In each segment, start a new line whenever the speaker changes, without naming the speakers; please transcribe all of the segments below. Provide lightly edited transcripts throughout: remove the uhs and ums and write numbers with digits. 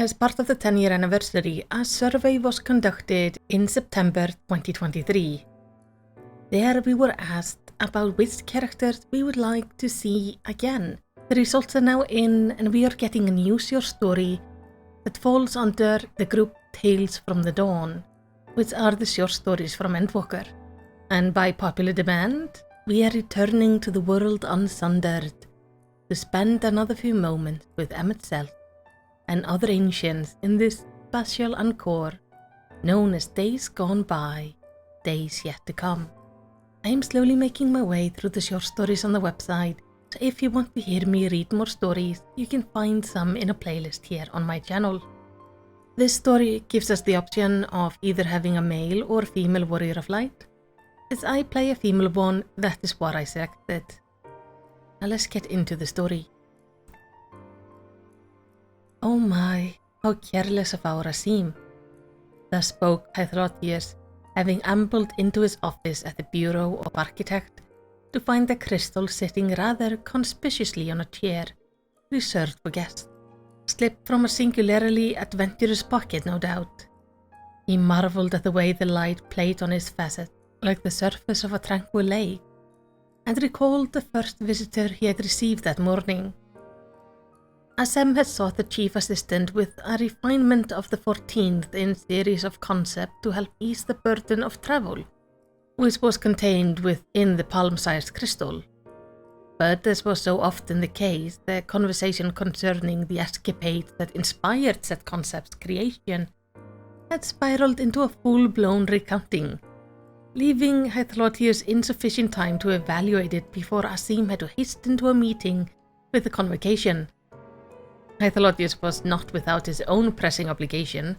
As part of the 10-year anniversary, a survey was conducted in September 2023. There we were asked about which characters we would like to see again. The results are now in, and we are getting a new short story that falls under the group Tales from the Dawn, which are the short stories from Endwalker. And by popular demand, we are returning to the world unsundered to spend another few moments with Self and other ancients in this spatial encore known as Days Gone By, Days Yet to Come. I am slowly making my way through the short stories on the website, so if you want to hear me read more stories, you can find some in a playlist here on my channel. This story gives us the option of either having a male or female warrior of light. As I play a female one, that is what I selected. Now let's get into the story. Oh my, how careless of our Asim. Thus spoke Hythlotius, having ambled into his office at the Bureau of Architect to find the crystal sitting rather conspicuously on a chair reserved for guests. Slipped from a singularly adventurous pocket, no doubt. He marvelled at the way the light played on his facet like the surface of a tranquil lake, and recalled the first visitor he had received that morning. Asem had sought the chief assistant with a refinement of the 14th in series of concept to help ease the burden of travel, which was contained within the palm-sized crystal. But as was so often the case, the conversation concerning the escapade that inspired said concept's creation had spiraled into a full-blown recounting, leaving Hythlotius insufficient time to evaluate it before Asim had to hasten to a meeting with the convocation. Hythlotius was not without his own pressing obligation.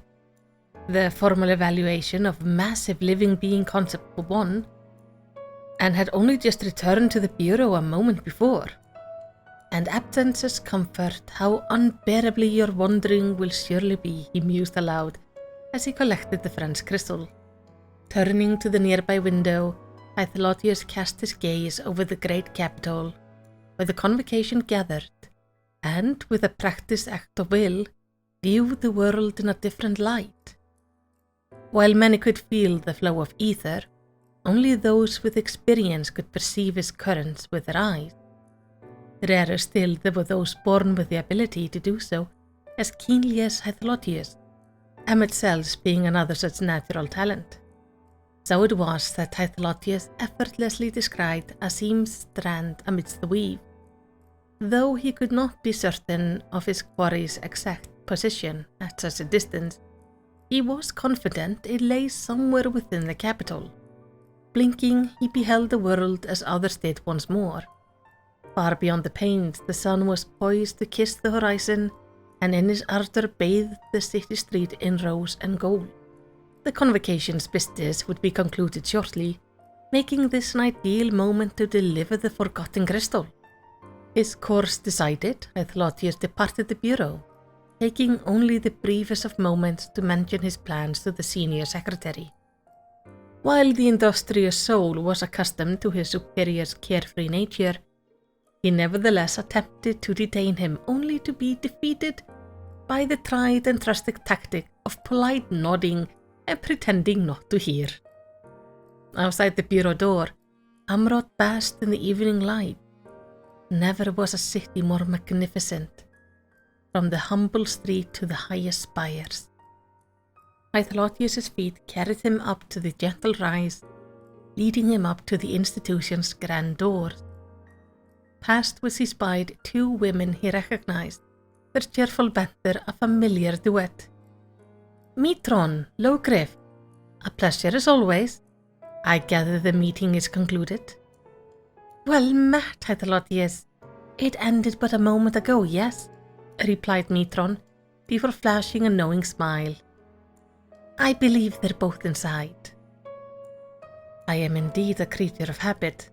The formal evaluation of massive living being concept for one, and had only just returned to the bureau a moment before. And absence's comfort, how unbearably your wandering will surely be, he mused aloud as he collected the French crystal. Turning to the nearby window, Hythlotius cast his gaze over the great capital, where the convocation gathered, and, with a practiced act of will, viewed the world in a different light. While many could feel the flow of ether, only those with experience could perceive its currents with their eyes. Rarer still there were those born with the ability to do so as keenly as Hythlotius, Self being another such natural talent. So it was that Hythlotius effortlessly described Asim's strand amidst the weave. Though he could not be certain of his quarry's exact position at such a distance, he was confident it lay somewhere within the capital. Blinking, he beheld the world as others did once more. Far beyond the panes, the sun was poised to kiss the horizon, and in his ardor bathed the city street in rose and gold. The convocation's business would be concluded shortly, making this an ideal moment to deliver the forgotten crystal. His course decided, Hythlotius departed the bureau, taking only the briefest of moments to mention his plans to the senior secretary. While the industrious soul was accustomed to his superior's carefree nature, he nevertheless attempted to detain him, only to be defeated by the tried and trusted tactic of polite nodding and pretending not to hear. Outside the bureau door, Amrod basked in the evening light. Never was a city more magnificent, from the humble street to the highest spires. Hythlotius's feet carried him up to the gentle rise, leading him up to the institution's grand doors, past which he spied two women he recognized, their cheerful banter a familiar duet. Mitron, Logriff, a pleasure as always. I gather the meeting is concluded. Well met, Hythlotius. It ended but a moment ago, yes? Replied Mitron, before flashing a knowing smile. I believe they're both inside. I am indeed a creature of habit.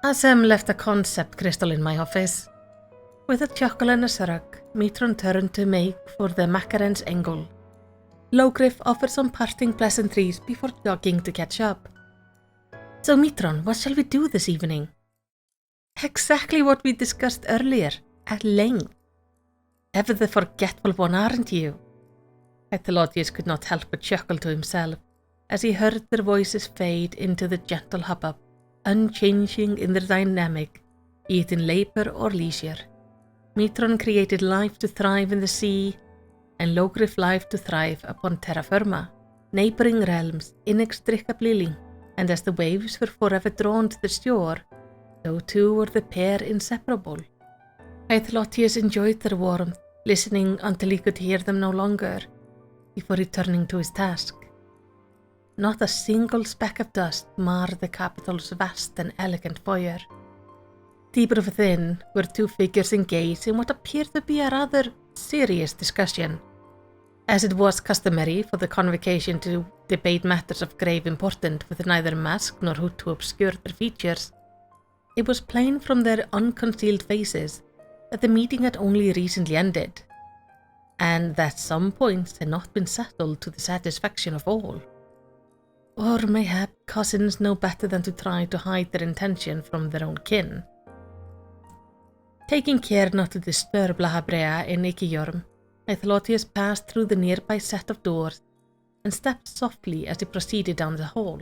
Asem left a concept crystal in my office. With a chuckle and a shrug, Mitron turned to make for the Macaren's angle. Logriff offered some parting pleasantries before jogging to catch up. So Mitron, what shall we do this evening? Exactly what we discussed earlier, at length. Ever the forgetful one, aren't you? Hythlotius could not help but chuckle to himself as he heard their voices fade into the gentle hubbub, unchanging in their dynamic, be it in labor or leisure. Metron created life to thrive in the sea, and Logriff life to thrive upon terra firma, neighboring realms inextricably linked, and as the waves were forever drawn to the shore, so too were the pair inseparable. Hythlotius enjoyed their warmth, listening until he could hear them no longer, before returning to his task. Not a single speck of dust marred the capital's vast and elegant foyer. Deeper within were two figures engaged in what appeared to be a rather serious discussion. As it was customary for the convocation to debate matters of grave importance with neither mask nor hood to obscure their features, it was plain from their unconcealed faces that the meeting had only recently ended, and that some points had not been settled to the satisfaction of all. Or mayhap cousins know better than to try to hide their intention from their own kin. Taking care not to disturb La Habrea and Ikiyorm, Hythlotius passed through the nearby set of doors and stepped softly as he proceeded down the hall.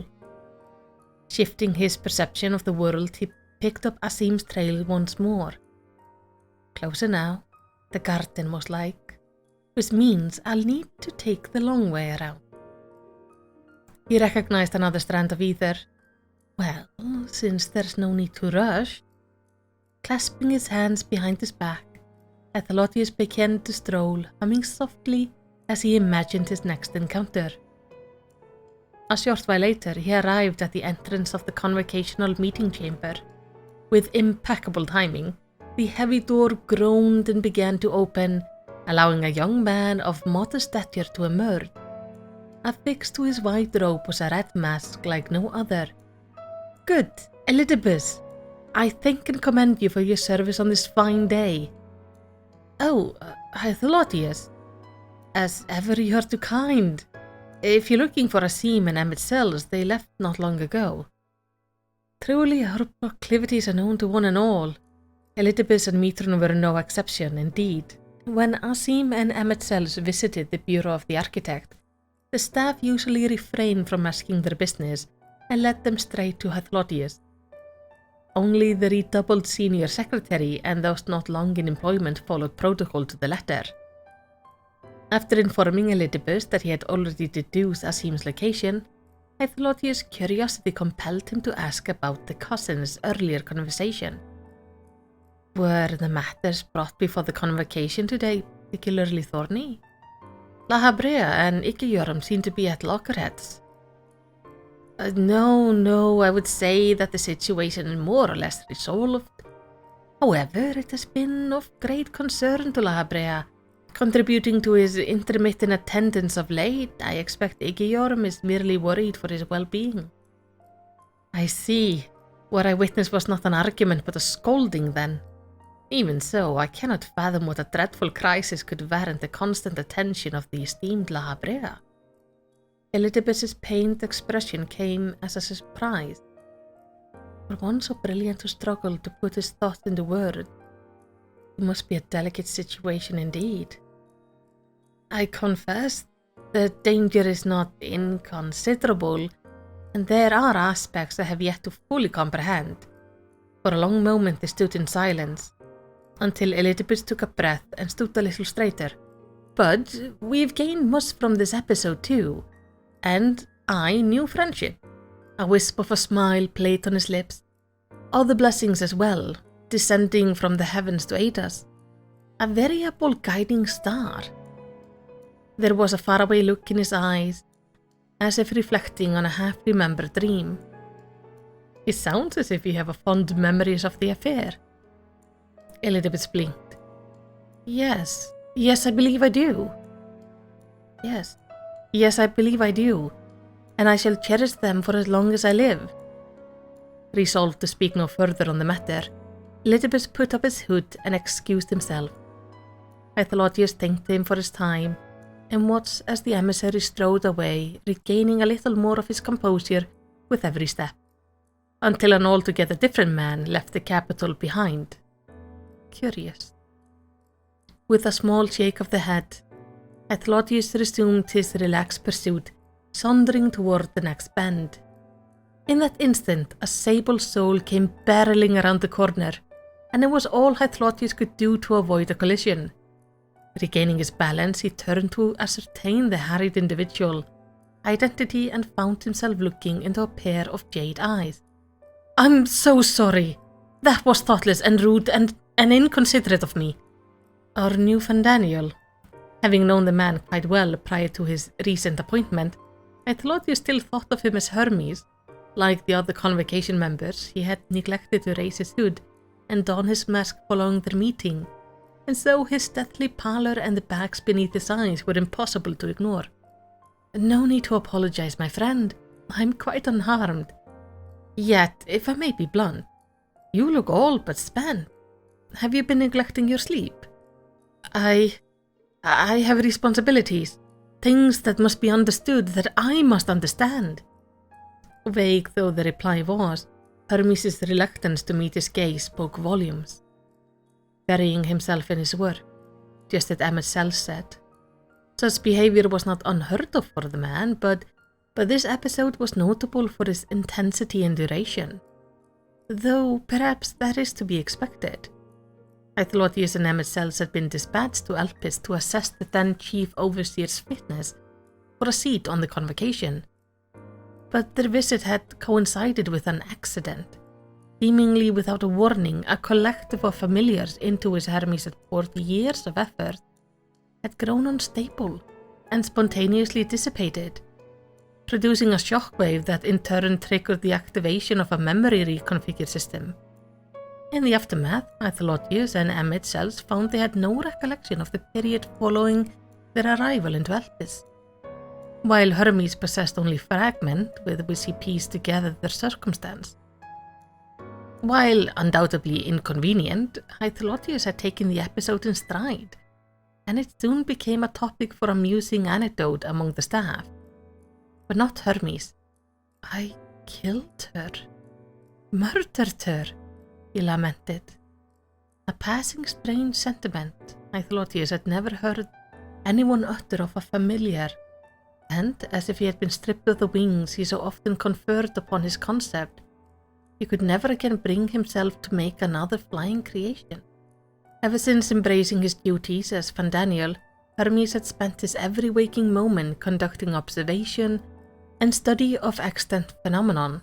Shifting his perception of the world, he picked up Asim's trail once more. Closer now, the garden most like, which means I'll need to take the long way around. He recognized another strand of ether. Well, since there's no need to rush. Clasping his hands behind his back, Hythlotius began to stroll, humming softly as he imagined his next encounter. A short while later, he arrived at the entrance of the convocational meeting chamber. With impeccable timing, the heavy door groaned and began to open, allowing a young man of modest stature to emerge. Affixed to his white robe was a red mask like no other. Good, Elidibus, I thank and commend you for your service on this fine day. Oh, Hythlotius, as ever you are too kind. If you're looking for Asim and Emmett Sells, they left not long ago. Truly our proclivities are known to one and all. Elidibus and Metron were no exception, indeed. When Asim and Emmett Sells visited the Bureau of the Architect, the staff usually refrained from asking their business and led them straight to Hythlotius. Only the redoubled senior secretary and those not long in employment followed protocol to the letter. After informing Elidibus that he had already deduced Asim's location, Hythlotius' curiosity compelled him to ask about the cousins' earlier conversation. Were the matters brought before the convocation today particularly thorny? La Habrea and Ikiyorm seem to be at loggerheads. No, I would say that the situation is more or less resolved. However, it has been of great concern to La Habrea, contributing to his intermittent attendance of late. I expect Ikiyorm is merely worried for his well-being. I see. What I witnessed was not an argument but a scolding then. Even so, I cannot fathom what a dreadful crisis could warrant the constant attention of the esteemed La Habrea. Elidibus's pained expression came as a surprise. For one so brilliant to struggle to put his thoughts into words, it must be a delicate situation indeed. I confess, the danger is not inconsiderable, and there are aspects I have yet to fully comprehend. For a long moment they stood in silence, until Elidibus took a breath and stood a little straighter. But we've gained much from this episode too, and I knew friendship. A wisp of a smile played on his lips. Other blessings as well, descending from the heavens to aid us. A variable guiding star. There was a faraway look in his eyes, as if reflecting on a half-remembered dream. It sounds as if you have fond memories of the affair. Elidibus blinked. Yes, I believe I do. Yes, I believe I do, and I shall cherish them for as long as I live. Resolved to speak no further on the matter, Elidibus put up his hood and excused himself. Hythlotius thanked him for his time, and watched as the emissary strode away, regaining a little more of his composure with every step, until an altogether different man left the capital behind. Curious. With a small shake of the head, Aethelodius resumed his relaxed pursuit, sauntering toward the next bend. In that instant, a sable soul came barreling around the corner, and it was all Aethelodius could do to avoid a collision. Regaining his balance, he turned to ascertain the harried individual identity and found himself looking into a pair of jade eyes. "I'm so sorry. That was thoughtless and rude and inconsiderate of me." Our new Daniel, having known the man quite well prior to his recent appointment, Aethelodius still thought of him as Hermes. Like the other convocation members, he had neglected to raise his hood and don his mask following their meeting, and so his deathly pallor and the bags beneath his eyes were impossible to ignore. "No need to apologize, my friend. I'm quite unharmed. Yet, if I may be blunt, you look all but spent. Have you been neglecting your sleep?" I have responsibilities, things that must be understood, that I must understand." Vague though the reply was, Hermes' reluctance to meet his gaze spoke volumes. Burying himself in his work, just as Emmett Sells said. Such behavior was not unheard of for the man, but this episode was notable for its intensity and duration. Though perhaps that is to be expected. Aethelodius and Emmett Sells had been dispatched to Elpis to assess the then chief overseer's fitness for a seat on the convocation. But their visit had coincided with an accident. Seemingly without a warning, a collective of familiars into which Hermes had poured years of effort had grown unstable and spontaneously dissipated, producing a shockwave that in turn triggered the activation of a memory reconfigure system. In the aftermath, Aethelodius and Emmett Sells found they had no recollection of the period following their arrival into Elpis, while Hermes possessed only fragment with which he pieced together their circumstance. While undoubtedly inconvenient, Aethelodius had taken the episode in stride, and it soon became a topic for amusing anecdote among the staff. But not Hermes. "I killed her. Murdered her," he lamented. A passing strange sentiment Aethelodius had never heard anyone utter of a familiar, and as if he had been stripped of the wings he so often conferred upon his concept, he could never again bring himself to make another flying creation. Ever since embracing his duties as Daniel, Hermes had spent his every waking moment conducting observation and study of extant phenomenon.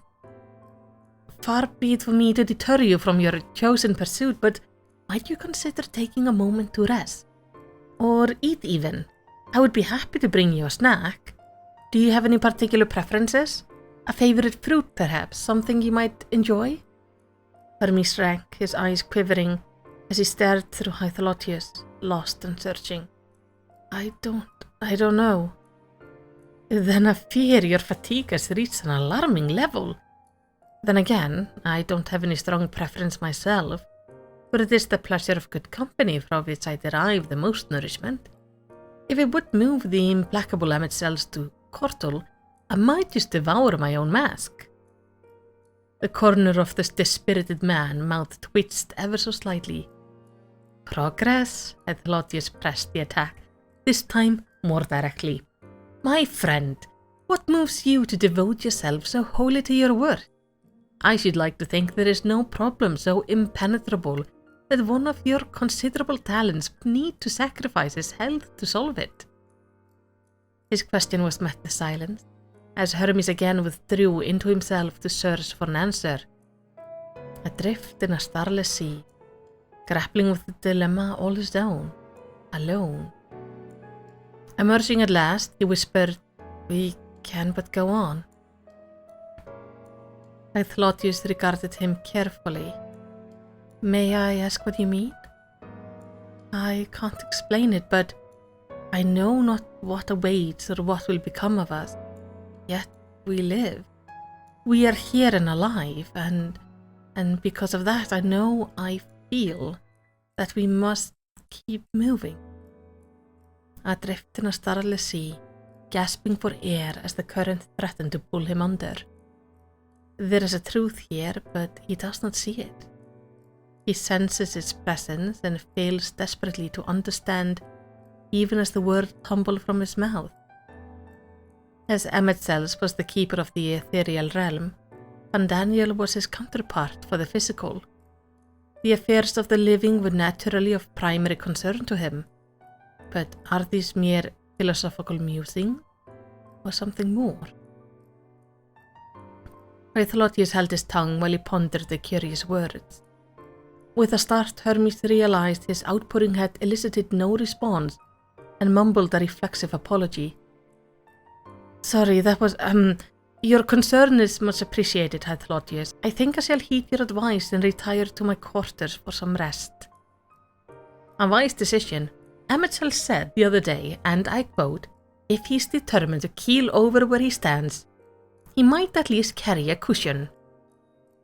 Far be it for me to deter you from your chosen pursuit, but might you consider taking a moment to rest? Or eat even? I would be happy to bring you a snack. Do you have any particular preferences? A favorite fruit, perhaps? Something you might enjoy? Hermes shrank, his eyes quivering, as he stared through Aethelodius, lost and searching. I don't know. Then I fear your fatigue has reached an alarming level. Then again, I don't have any strong preference myself, but it is the pleasure of good company from which I derive the most nourishment. If it would move the implacable Emmett Sells to Cortal, I might just devour my own mask. The corner of the dispirited man's mouth twitched ever so slightly. Progress, Aethelodius pressed the attack, this time more directly. My friend, what moves you to devote yourself so wholly to your work? I should like to think there is no problem so impenetrable that one of your considerable talents need to sacrifice his health to solve it. His question was met with silence, as Hermes again withdrew into himself to search for an answer. Adrift in a starless sea, grappling with the dilemma all his own, alone. Emerging at last, he whispered, "We can but go on." Aethelodius regarded him carefully. "May I ask what you mean?" "I can't explain it, but I know not what awaits or what will become of us. Yet we live. We are here and alive, and because of that I feel that we must keep moving." Adrift in a starless sea, gasping for air as the current threatened to pull him under. There is a truth here, but he does not see it. He senses its presence and fails desperately to understand, even as the words tumble from his mouth. As Emetzel's was the keeper of the ethereal realm, Daniel was his counterpart for the physical. The affairs of the living were naturally of primary concern to him, but are these mere philosophical musings, or something more? Hythlotius held his tongue while he pondered the curious words. With a start, Hermes realized his outpouring had elicited no response and mumbled a reflexive apology. Sorry, that was, your concern is much appreciated, Hythlotius. I think I shall heed your advice and retire to my quarters for some rest. A wise decision. Emetzel said the other day, and I quote, if he's determined to keel over where he stands, he might at least carry a cushion.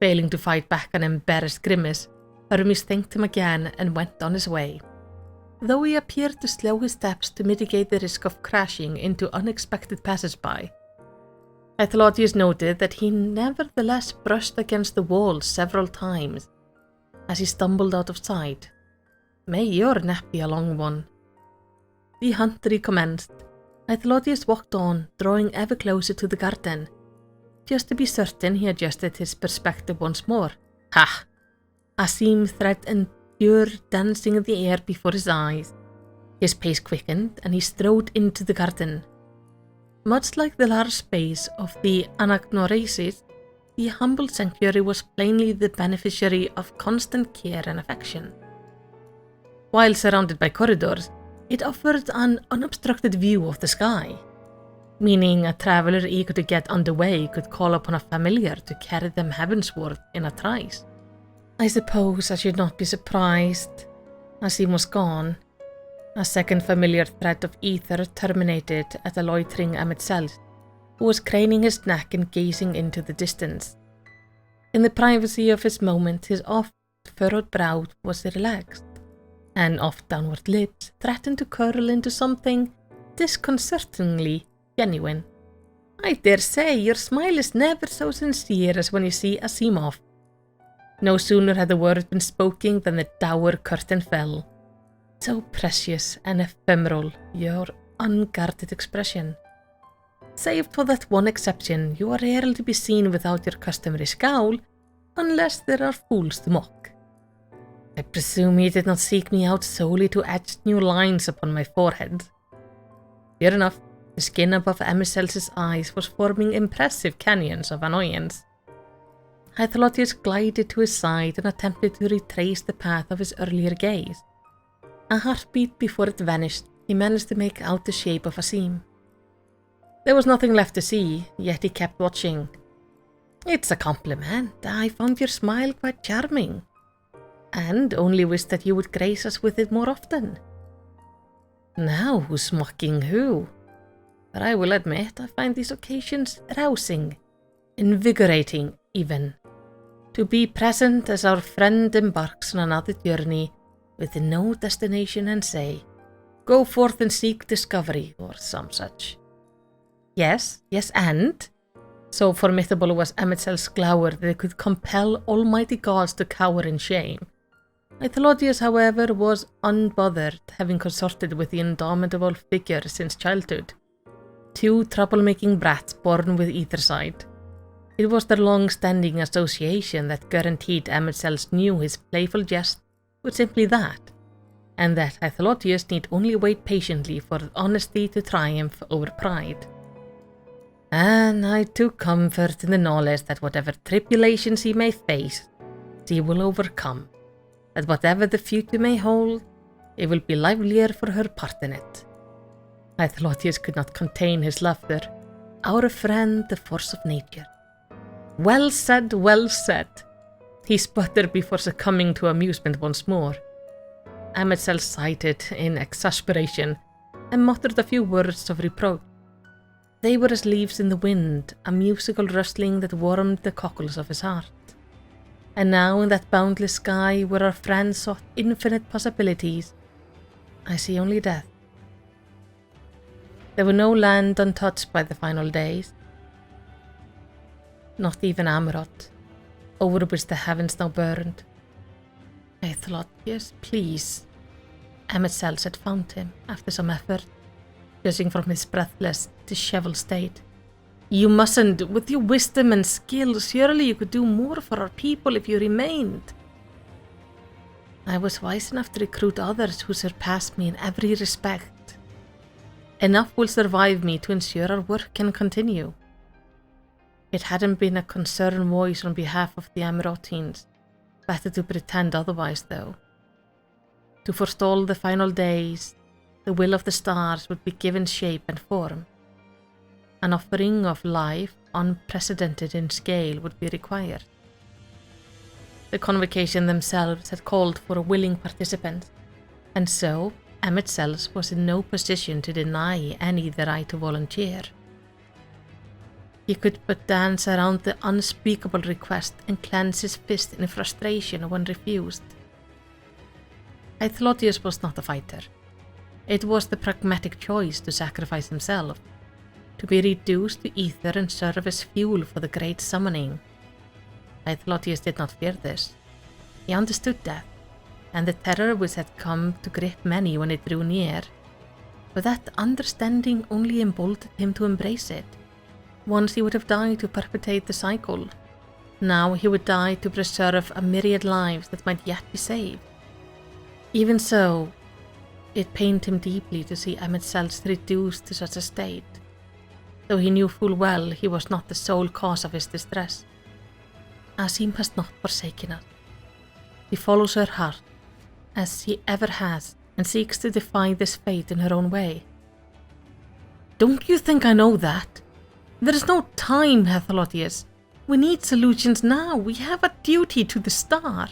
Failing to fight back an embarrassed grimace, Hermes thanked him again and went on his way. Though he appeared to slow his steps to mitigate the risk of crashing into unexpected passers-by, Hythlotius noted that he nevertheless brushed against the wall several times as he stumbled out of sight. May your nap be a long one. The hunt recommenced. Hythlotius walked on, drawing ever closer to the garden. Just to be certain, he adjusted his perspective once more. Ha! A seam thread and pure dancing in the air before his eyes. His pace quickened, and he strode into the garden. Much like the large space of the Anagnoresis, the humble sanctuary was plainly the beneficiary of constant care and affection. While surrounded by corridors, it offered an unobstructed view of the sky, meaning a traveler eager to get underway could call upon a familiar to carry them heavensward in a trice. I suppose I should not be surprised, as he was gone. A second familiar thread of ether terminated at a loitering Emetzel, who was craning his neck and gazing into the distance. In the privacy of his moment, his oft-furrowed brow was relaxed, and oft-downward lips threatened to curl into something disconcertingly genuine. I dare say your smile is never so sincere as when you see Asimov. No sooner had the word been spoken than the dour curtain fell. So precious and ephemeral, your unguarded expression. Save for that one exception, you are rarely to be seen without your customary scowl, unless there are fools to mock. I presume you did not seek me out solely to etch new lines upon my forehead. Sure enough, the skin above Emetzel's eyes was forming impressive canyons of annoyance. Hythlotius glided to his side and attempted to retrace the path of his earlier gaze. A heartbeat before it vanished, he managed to make out the shape of Asim. There was nothing left to see, yet he kept watching. It's a compliment. I found your smile quite charming, and only wish that you would grace us with it more often. Now who's mocking who? But I will admit I find these occasions rousing, invigorating even. To be present as our friend embarks on another journey with no destination and say, go forth and seek discovery, or some such. Yes, and? So formidable was Emetzel's glower that it could compel almighty gods to cower in shame. Hythlotius, however, was unbothered, having consorted with the indomitable figure since childhood. Two troublemaking brats born with either side. It was their long-standing association that guaranteed Emetzel knew his playful jest was simply that, and that Hythlotius need only wait patiently for honesty to triumph over pride. And I took comfort in the knowledge that whatever tribulations he may face, she will overcome, that whatever the future may hold, it will be livelier for her part in it. Hythlotius could not contain his laughter. Our friend, the force of nature. Well said, well said. He sputtered before succumbing to amusement once more. Emetzel sighed in exasperation and muttered a few words of reproach. They were as leaves in the wind, a musical rustling that warmed the cockles of his heart. And now in that boundless sky where our friend sought infinite possibilities, I see only death. There were no land untouched by the final days. Not even Amarot, over which the heavens now burned. Yes, please. Emet-Sells had found him after some effort, judging from his breathless, disheveled state. You mustn't. With your wisdom and skill, surely you could do more for our people if you remained. I was wise enough to recruit others who surpassed me in every respect. Enough will survive me to ensure our work can continue. It hadn't been a concerned voice on behalf of the Amirotines. Better to pretend otherwise, though. To forestall the final days, the will of the stars would be given shape and form. An offering of life unprecedented in scale would be required. The convocation themselves had called for willing participants, and so Emet-Sells was in no position to deny any the right to volunteer. He could but dance around the unspeakable request and clench his fist in frustration when refused. Hythlotius was not a fighter. It was the pragmatic choice to sacrifice himself, to be reduced to ether and serve as fuel for the great summoning. Hythlotius did not fear this. He understood death, and the terror which had come to grip many when it drew near. But that understanding only emboldened him to embrace it. Once he would have died to perpetuate the cycle. Now he would die to preserve a myriad lives that might yet be saved. Even so, it pained him deeply to see Emet-Sells reduced to such a state, though he knew full well he was not the sole cause of his distress. Asim has not forsaken us. He follows her heart, as he ever has, and seeks to defy this fate in her own way. Don't you think I know that? There is no time, Hythlotius. We need solutions now. We have a duty to the star.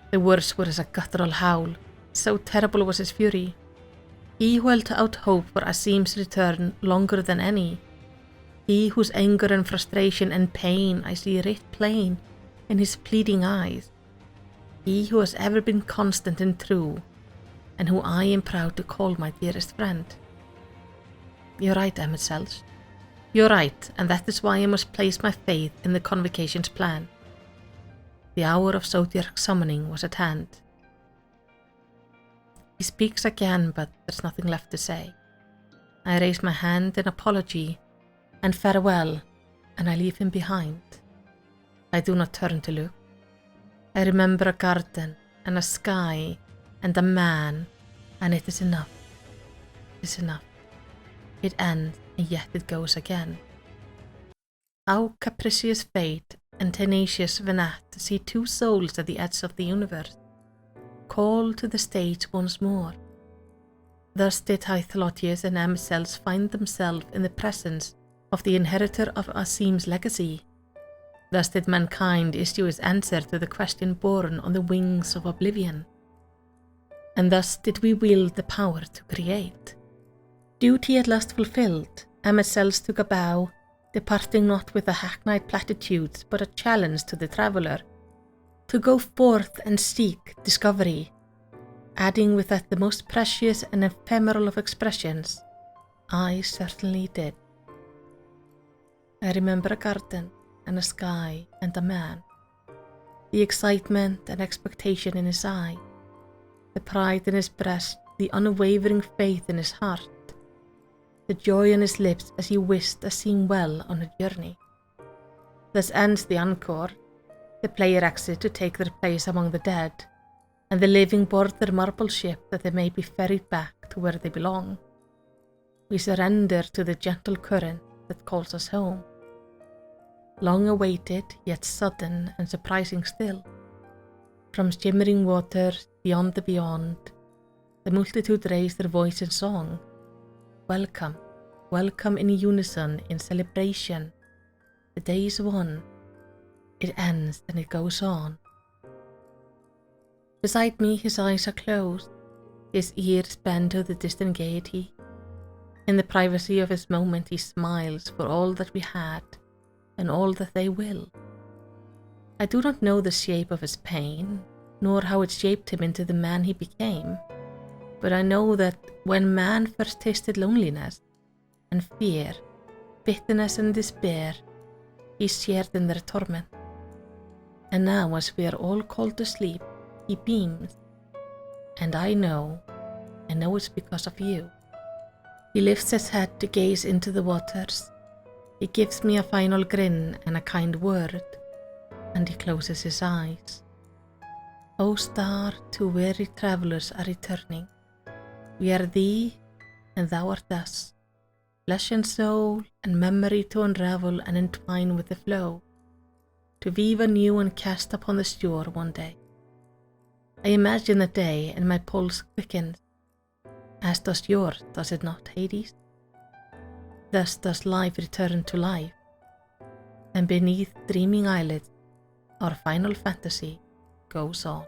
The words were as a guttural howl. So terrible was his fury. He who held out hope for Asim's return longer than any. He whose anger and frustration and pain I see writ plain in his pleading eyes. He who has ever been constant and true, and who I am proud to call my dearest friend. You're right, Emet-Sells. You're right, and that is why I must place my faith in the convocation's plan. The hour of Zodiac summoning was at hand. He speaks again, but there's nothing left to say. I raise my hand in apology and farewell, and I leave him behind. I do not turn to look. I remember a garden and a sky and a man, and it is enough. It is enough. It ends, and yet it goes again. How capricious fate and tenacious Venat to see two souls at the edge of the universe, called to the stage once more. Thus did Hythlotius and Emet-Sells find themselves in the presence of the inheritor of Asim's legacy. Thus did mankind issue its answer to the question born on the wings of oblivion. And thus did we wield the power to create. Duty at last fulfilled, Emet-Sells took a bow, departing not with a hackneyed platitudes, but a challenge to the traveller, to go forth and seek discovery, adding with that the most precious and ephemeral of expressions, I certainly did. I remember a garden and a sky and a man, the excitement and expectation in his eye, the pride in his breast, the unwavering faith in his heart, the joy on his lips as he wished Asim well on her journey. Thus ends the encore. The player exit to take their place among the dead, and the living board their marble ship that they may be ferried back to where they belong. We surrender to the gentle current that calls us home. Long awaited, yet sudden and surprising still. From shimmering waters beyond the beyond, the multitude raise their voice in song. Welcome, welcome in unison, in celebration. The day is won. It ends and it goes on. Beside me his eyes are closed, his ears bend to the distant gaiety. In the privacy of his moment he smiles for all that we had and all that they will. I do not know the shape of his pain, nor how it shaped him into the man he became, but I know that when man first tasted loneliness and fear, bitterness and despair, he shared in their torment. And now, as we are all called to sleep, he beams. And I know it's because of you. He lifts his head to gaze into the waters. He gives me a final grin and a kind word, and he closes his eyes. O star, to weary travelers are returning. We are thee, and thou art us. Flesh and soul, and memory to unravel and entwine with the flow, to weave anew and cast upon the shore one day. I imagine the day, and my pulse quickens, as does yours, does it not, Hades? Thus does life return to life, and beneath dreaming eyelids, our final fantasy goes on.